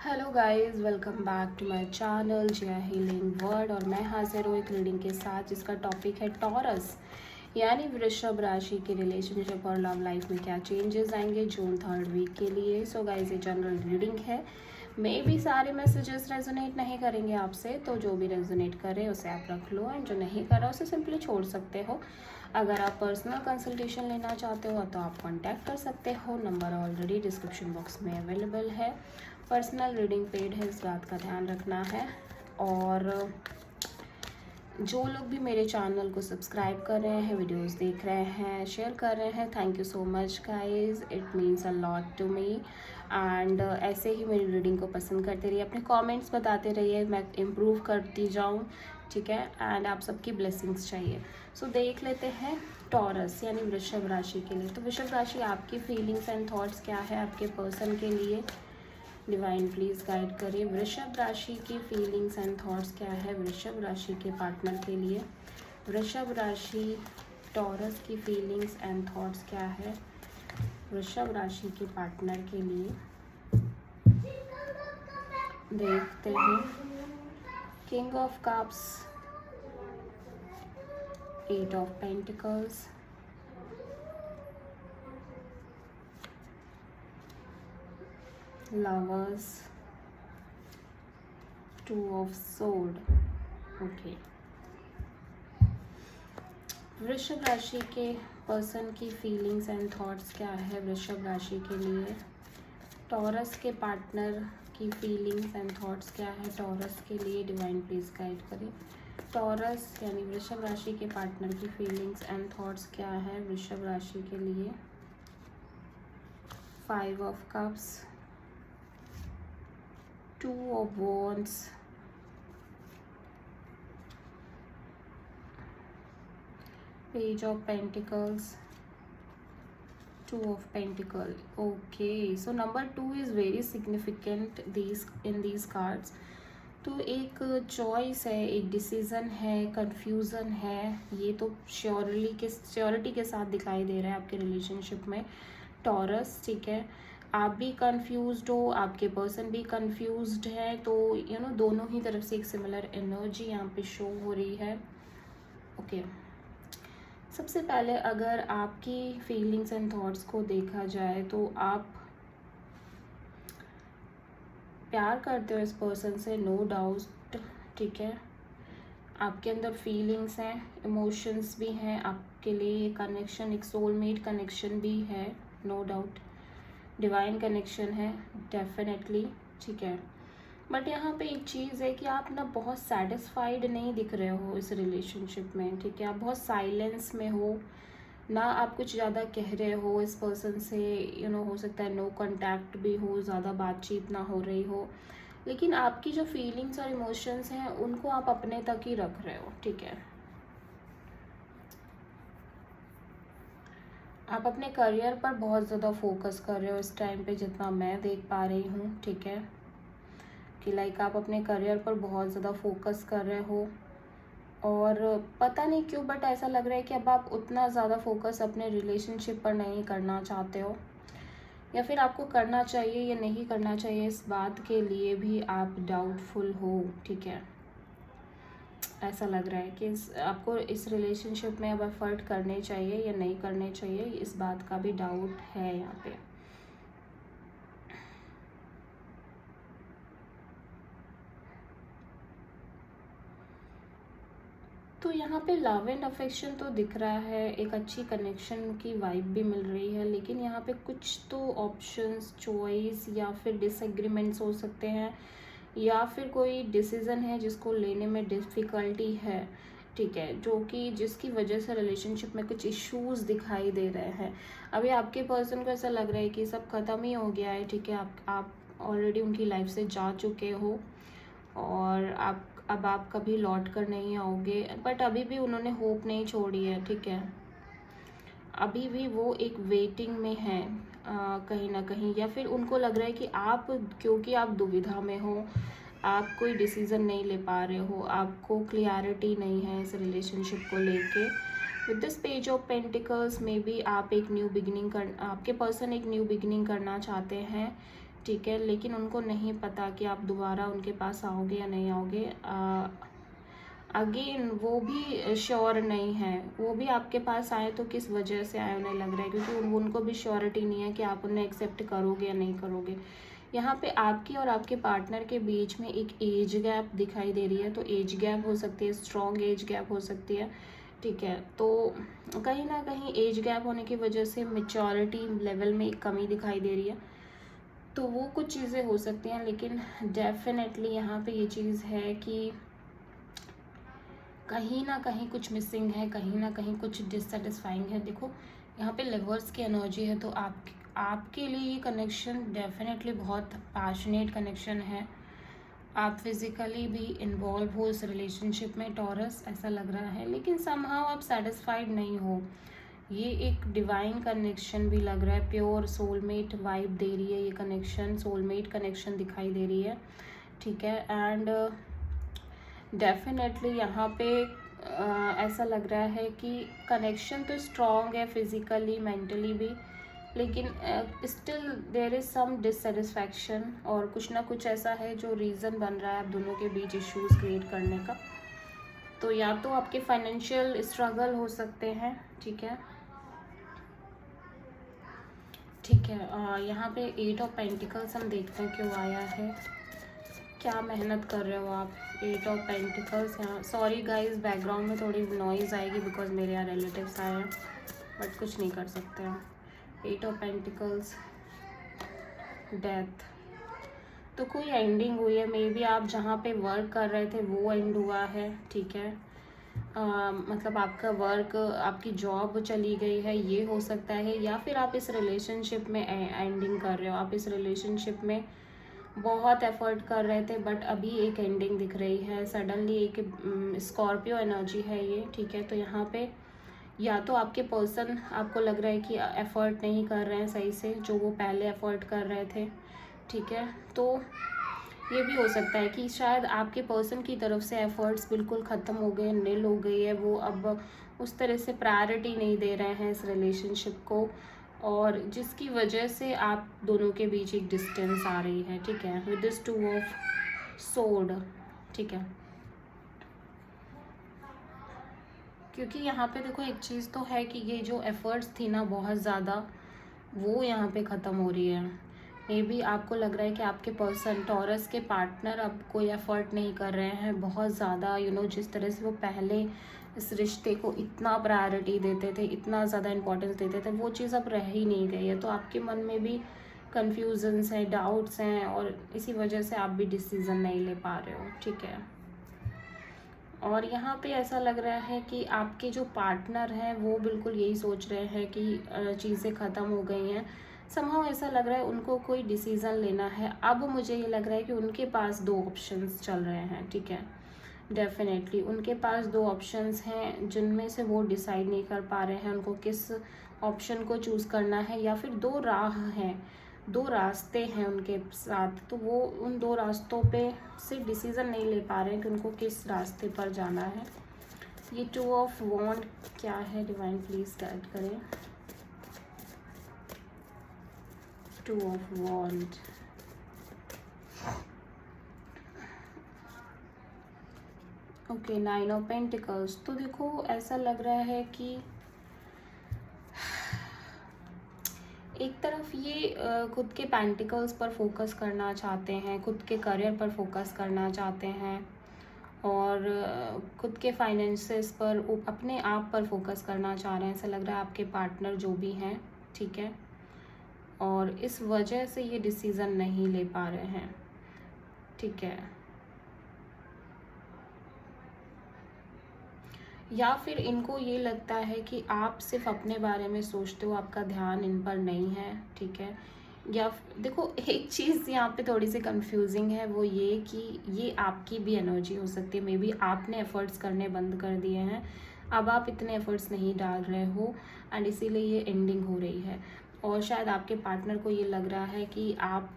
Hello guys, welcome back to my channel Jiya Healing World. और मैं हाजिर हूँ एक रीडिंग के साथ जिसका टॉपिक है टॉरस यानी वृषभ राशि की रिलेशनशिप और लव लाइफ में क्या चेंजेस आएंगे जून 3rd वीक के लिए। सो गाइस, ये जनरल रीडिंग है। मे भी सारे मैसेजेस रेजोनेट नहीं करेंगे आपसे, तो जो भी रेजोनेट करे उसे आप रख लो, एंड जो नहीं करा उसे सिंपली छोड़ सकते हो। अगर आप पर्सनल कंसल्टेशन लेना चाहते हो तो आप कांटेक्ट कर सकते हो, नंबर ऑलरेडी डिस्क्रिप्शन बॉक्स में अवेलेबल है। पर्सनल रीडिंग पेड है, इस बात का ध्यान रखना है। और जो लोग भी मेरे चैनल को सब्सक्राइब कर रहे हैं, वीडियोस देख रहे हैं, शेयर कर रहे हैं, thank you so much guys, it means a lot to me. And ऐसे ही मेरी रीडिंग को पसंद करते रहिए, अपने कमेंट्स बताते रहिए, मैं इम्प्रूव करती जाऊँ, ठीक है। एंड आप सबकी ब्लेसिंग्स चाहिए। सो देख लेते हैं टॉरस यानी वृषभ राशि के लिए। तो वृषभ राशि, आपकी फीलिंग्स एंड थॉट्स क्या है आपके पर्सन के लिए। डिवाइन प्लीज गाइड करिए। वृषभ राशि की फीलिंग्स एंड थॉट्स क्या है वृषभ राशि के पार्टनर के लिए। वृषभ राशि टॉरस की फीलिंग्स एंड थॉट्स क्या है वृषभ राशि के पार्टनर के लिए। देखते हैं। King of cups, 8 of pentacles, lovers, 2 of sword. Okay, वृषभ राशि के पर्सन की फीलिंग्स एंड थॉट्स क्या है वृषभ राशि के लिए। टॉरस के पार्टनर की फीलिंग्स एंड थॉट्स क्या है टॉरस के लिए। डिवाइन प्लीज गाइड करें। टॉरस यानी वृषभ राशि के पार्टनर की फीलिंग्स एंड थॉट्स क्या है वृषभ राशि के लिए। 5 of cups, 2 of wands, page of pentacles, 2 of pentacle. Okay, so number 2 is very significant in these cards. तो एक चॉइस है, एक डिसीजन है, कंफ्यूजन है, ये तो श्योरिटी के साथ दिखाई दे रहा है आपके रिलेशनशिप में टॉरस, ठीक है। आप भी कंफ्यूज्ड हो, आपके पर्सन भी कंफ्यूज्ड है, तो दोनों ही तरफ से एक सिमिलर एनर्जी यहाँ पे शो हो रही है। ओके, सबसे पहले अगर आपकी फीलिंग्स एंड थॉट्स को देखा जाए तो आप प्यार करते हो इस पर्सन से, नो डाउट, ठीक है। आपके अंदर फीलिंग्स हैं, इमोशंस भी हैं, आपके लिए ये कनेक्शन एक सोलमेट कनेक्शन भी है, नो डाउट। डिवाइन कनेक्शन है डेफिनेटली, ठीक है। बट यहाँ पे एक चीज़ है कि आप ना बहुत सेटिस्फाइड नहीं दिख रहे हो इस रिलेशनशिप में, ठीक है। आप बहुत साइलेंस में हो, ना आप कुछ ज़्यादा कह रहे हो इस पर्सन से, हो सकता है नो कांटेक्ट भी हो, ज़्यादा बातचीत ना हो रही हो, लेकिन आपकी जो फीलिंग्स और इमोशंस हैं उनको आप अपने तक ही रख रहे हो, ठीक है। आप अपने करियर पर बहुत ज़्यादा फोकस कर रहे हो इस टाइम पे, जितना मैं देख पा रही हूँ, ठीक है। कि लाइक आप अपने करियर पर बहुत ज़्यादा फोकस कर रहे हो, और पता नहीं क्यों बट ऐसा लग रहा है कि अब आप उतना ज़्यादा फोकस अपने रिलेशनशिप पर नहीं करना चाहते हो, या फिर आपको करना चाहिए या नहीं करना चाहिए, इस बात के लिए भी आप डाउटफुल हो, ठीक है। ऐसा लग रहा है कि आपको इस रिलेशनशिप में अब एफर्ट करने चाहिए या नहीं करने चाहिए, इस बात का भी डाउट है यहाँ पे। तो यहाँ पे लव एंड अफेक्शन तो दिख रहा है, एक अच्छी कनेक्शन की वाइब भी मिल रही है, लेकिन यहाँ पे कुछ तो ऑप्शंस, चॉइस या फिर डिसएग्रीमेंट्स हो सकते हैं, या फिर कोई डिसीज़न है जिसको लेने में डिफ़िकल्टी है, ठीक है, जो कि जिसकी वजह से रिलेशनशिप में कुछ इश्यूज़ दिखाई दे रहे हैं। अभी आपके पर्सन को ऐसा लग रहा है कि सब ख़त्म ही हो गया है, ठीक है। आप ऑलरेडी उनकी लाइफ से जा चुके हो, और अब आप कभी लौट कर नहीं आओगे, बट अभी भी उन्होंने होप नहीं छोड़ी है, ठीक है। अभी भी वो एक वेटिंग में है कहीं ना कहीं, या फिर उनको लग रहा है कि आप, क्योंकि आप दुविधा में हो, आप कोई डिसीज़न नहीं ले पा रहे हो, आपको क्लियरिटी नहीं है इस रिलेशनशिप को लेके। With this page of pentacles में भी आप एक न्यू बिगिनिंग आपके पर्सन एक न्यू बिगिनिंग करना चाहते हैं, ठीक है, लेकिन उनको नहीं पता कि आप दोबारा उनके पास आओगे या नहीं आओगे। अगेन वो भी श्योर नहीं है, वो भी आपके पास आए तो किस वजह से आए उन्हें लग रहा है, क्योंकि उनको भी श्योरिटी नहीं है कि आप उन्हें एक्सेप्ट करोगे या नहीं करोगे। यहाँ पे आपकी और आपके पार्टनर के बीच में एक एज गैप दिखाई दे रही है, तो एज गैप हो सकती है, स्ट्रॉन्ग एज गैप हो सकती है। ठीक है, तो कहीं ना कहीं एज गैप होने की वजह से मेच्योरिटी लेवल में एक कमी दिखाई दे रही है, तो वो कुछ चीज़ें हो सकती हैं। लेकिन डेफिनेटली यहाँ पे ये चीज़ है कि कहीं ना कहीं कुछ मिसिंग है, कहीं ना कहीं कुछ डिससेटिस्फाइंग है। देखो यहाँ पे लिवर्स की एनर्जी है, तो आपके लिए ये कनेक्शन डेफिनेटली बहुत पैशनेट कनेक्शन है। आप फिज़िकली भी इन्वॉल्व हो इस रिलेशनशिप में टॉरस, ऐसा लग रहा है, लेकिन समहाउ आप सेटिस्फाइड नहीं हो। ये एक डिवाइन कनेक्शन भी लग रहा है, प्योर सोलमेट वाइब दे रही है ये कनेक्शन, सोलमेट कनेक्शन दिखाई दे रही है। ठीक है, एंड डेफिनेटली यहाँ पे ऐसा लग रहा है कि कनेक्शन तो स्ट्रॉन्ग है फिज़िकली मेंटली भी, लेकिन still there is some dissatisfaction, और कुछ ना कुछ ऐसा है जो रीज़न बन रहा है आप दोनों के बीच इश्यूज़ क्रिएट करने का। तो या तो आपके फाइनेंशियल स्ट्रगल हो सकते हैं। ठीक है, ठीक है, यहाँ पे 8 ऑफ पेंटिकल्स हम देखते हैं क्यों आया है, क्या मेहनत कर रहे हो आप। 8 ऑफ पेंटिकल्स यहाँ, सॉरी गाइस बैकग्राउंड में थोड़ी नॉइज़ आएगी बिकॉज मेरे यहाँ रिलेटिव्स आए हैं, बट कुछ नहीं कर सकते हैं। 8 ऑफ पेंटिकल्स, डेथ, तो कोई एंडिंग हुई है, मे बी आप जहाँ पे वर्क कर रहे थे वो एंड हुआ है। ठीक है, मतलब आपका वर्क, आपकी जॉब चली गई है, ये हो सकता है, या फिर आप इस रिलेशनशिप में एंडिंग कर रहे हो। आप इस रिलेशनशिप में बहुत एफर्ट कर रहे थे, बट अभी एक एंडिंग दिख रही है सडनली। एक स्कॉर्पियो एनर्जी है ये। ठीक है, तो यहाँ पे या तो आपके पर्सन आपको लग रहा है कि एफर्ट नहीं कर रहे हैं सही से, जो वो पहले एफर्ट कर रहे थे। ठीक है, तो ये भी हो सकता है कि शायद आपके पर्सन की तरफ से एफर्ट्स बिल्कुल ख़त्म हो गए, निल हो गई है, वो अब उस तरह से प्रायोरिटी नहीं दे रहे हैं इस रिलेशनशिप को, और जिसकी वजह से आप दोनों के बीच एक डिस्टेंस आ रही है। ठीक है, विद दिस 2 ऑफ सोर्ड। ठीक है, क्योंकि यहाँ पे देखो एक चीज़ तो है कि ये जो एफ़र्ट्स थी ना बहुत ज़्यादा, वो यहाँ पे ख़त्म हो रही है। मे बी आपको लग रहा है कि आपके पर्सन टॉरस के पार्टनर अब कोई एफ़र्ट नहीं कर रहे हैं बहुत ज़्यादा, जिस तरह से वो पहले इस रिश्ते को इतना प्रायोरिटी देते थे, इतना ज़्यादा इम्पोर्टेंस देते थे, वो चीज़ अब रह ही नहीं गई है। तो आपके मन में भी कन्फ्यूजन्स हैं, डाउट्स हैं, और इसी वजह से आप भी डिसीज़न नहीं ले पा रहे हो। ठीक है, और यहाँ पे ऐसा लग रहा है कि आपके जो पार्टनर हैं वो बिल्कुल यही सोच रहे हैं कि चीज़ें ख़त्म हो गई हैं। समहाउ ऐसा लग रहा है उनको कोई डिसीज़न लेना है। अब मुझे ये लग रहा है कि उनके पास 2 ऑप्शंस चल रहे हैं। ठीक है, डेफिनेटली उनके पास 2 ऑप्शंस हैं जिनमें से वो डिसाइड नहीं कर पा रहे हैं उनको किस ऑप्शन को चूज़ करना है, या फिर 2 राह हैं, 2 रास्ते हैं उनके साथ, तो वो उन 2 रास्तों पे से डिसीज़न नहीं ले पा रहे हैं कि उनको किस रास्ते पर जाना है। ये 2 ऑफ वॉन्ड क्या है, डिवाइन प्लीज़ गाइड करें। 2 of wand, okay, 9 of pentacles. तो देखो ऐसा लग रहा है कि एक तरफ ये खुद के पेंटिकल्स पर फोकस करना चाहते हैं, खुद के करियर पर फोकस करना चाहते हैं, और खुद के फाइनेंसेस पर, अपने आप पर फोकस करना चाह रहे हैं, ऐसा लग रहा है आपके पार्टनर जो भी हैं। ठीक है, और इस वजह से ये डिसीज़न नहीं ले पा रहे हैं। ठीक है, या फिर इनको ये लगता है कि आप सिर्फ अपने बारे में सोचते हो, आपका ध्यान इन पर नहीं है। ठीक है, या देखो एक चीज़ यहाँ पे थोड़ी सी कंफ्यूजिंग है, वो ये कि ये आपकी भी एनर्जी हो सकती है। मे बी आपने एफ़र्ट्स करने बंद कर दिए हैं, अब आप इतने एफ़र्ट्स नहीं डाल रहे हो, एंड इसीलिए ये एंडिंग हो रही है। और शायद आपके पार्टनर को ये लग रहा है कि आप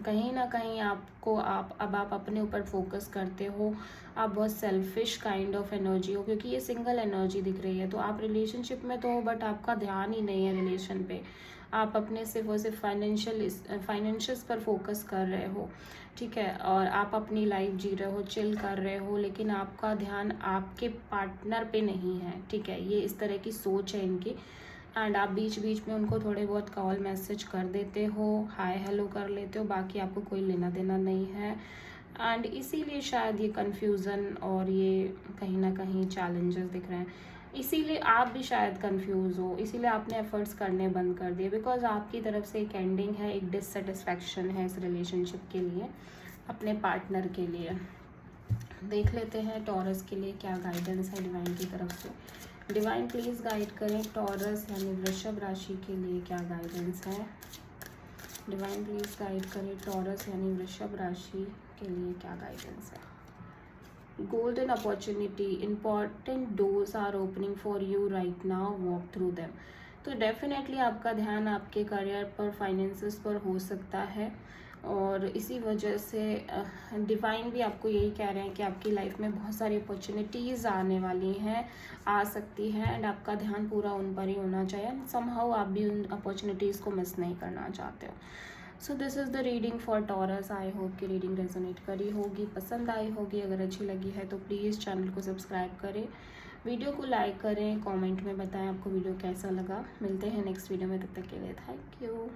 कहीं ना कहीं अब आप अपने ऊपर फोकस करते हो, आप बहुत सेल्फिश काइंड ऑफ एनर्जी हो, क्योंकि ये सिंगल एनर्जी दिख रही है। तो आप रिलेशनशिप में तो हो, बट आपका ध्यान ही नहीं है रिलेशन पे, आप अपने सिर्फ और सिर्फ फाइनेंशियल्स पर फोकस कर रहे हो, ठीक है, और आप अपनी लाइफ जी रहे हो, चिल कर रहे हो, लेकिन आपका ध्यान आपके पार्टनर पे नहीं है, ठीक है। ये इस तरह की सोच है इनकी। एंड आप बीच बीच में उनको थोड़े बहुत कॉल मैसेज कर देते हो, हाय हेलो कर लेते हो, बाकी आपको कोई लेना देना नहीं है। एंड इसीलिए शायद ये कन्फ्यूज़न और ये कहीं ना कहीं चैलेंजेस दिख रहे हैं। इसीलिए आप भी शायद कंफ्यूज हो, इसीलिए आपने एफर्ट्स करने बंद कर दिए, बिकॉज आपकी तरफ से एक एंडिंग है, एक डिससेटिस्फैक्शन है इस रिलेशनशिप के लिए, अपने पार्टनर के लिए। देख लेते हैं टॉरस के लिए क्या गाइडेंस है डिवाइन की तरफ से। डिवाइन प्लीज़ गाइड करें टॉरस यानी वृषभ राशि के लिए क्या गाइडेंस है। डिवाइन प्लीज़ गाइड करें टॉरस यानी वृषभ राशि के लिए क्या गाइडेंस है। Golden opportunity, important doors are opening for you right now, walk through them. तो डेफिनेटली आपका ध्यान आपके करियर पर, फाइनेंसेस पर हो सकता है, और इसी वजह से डिवाइन भी आपको यही कह रहे हैं कि आपकी लाइफ में बहुत सारी अपॉर्चुनिटीज़ आने वाली हैं, आ सकती हैं, एंड आपका ध्यान पूरा उन पर ही होना चाहिए। समहाउ आप भी उन अपॉर्चुनिटीज़ को मिस नहीं करना चाहते हो। So this is the reading for taurus. I hope कि रीडिंग रेजोनेट करी होगी, पसंद आई होगी। अगर अच्छी लगी है तो प्लीज़ चैनल को सब्सक्राइब करें, वीडियो को लाइक करें, कमेंट में बताएं आपको वीडियो कैसा लगा। मिलते हैं नेक्स्ट वीडियो में, तब तक के लिए थैंक यू।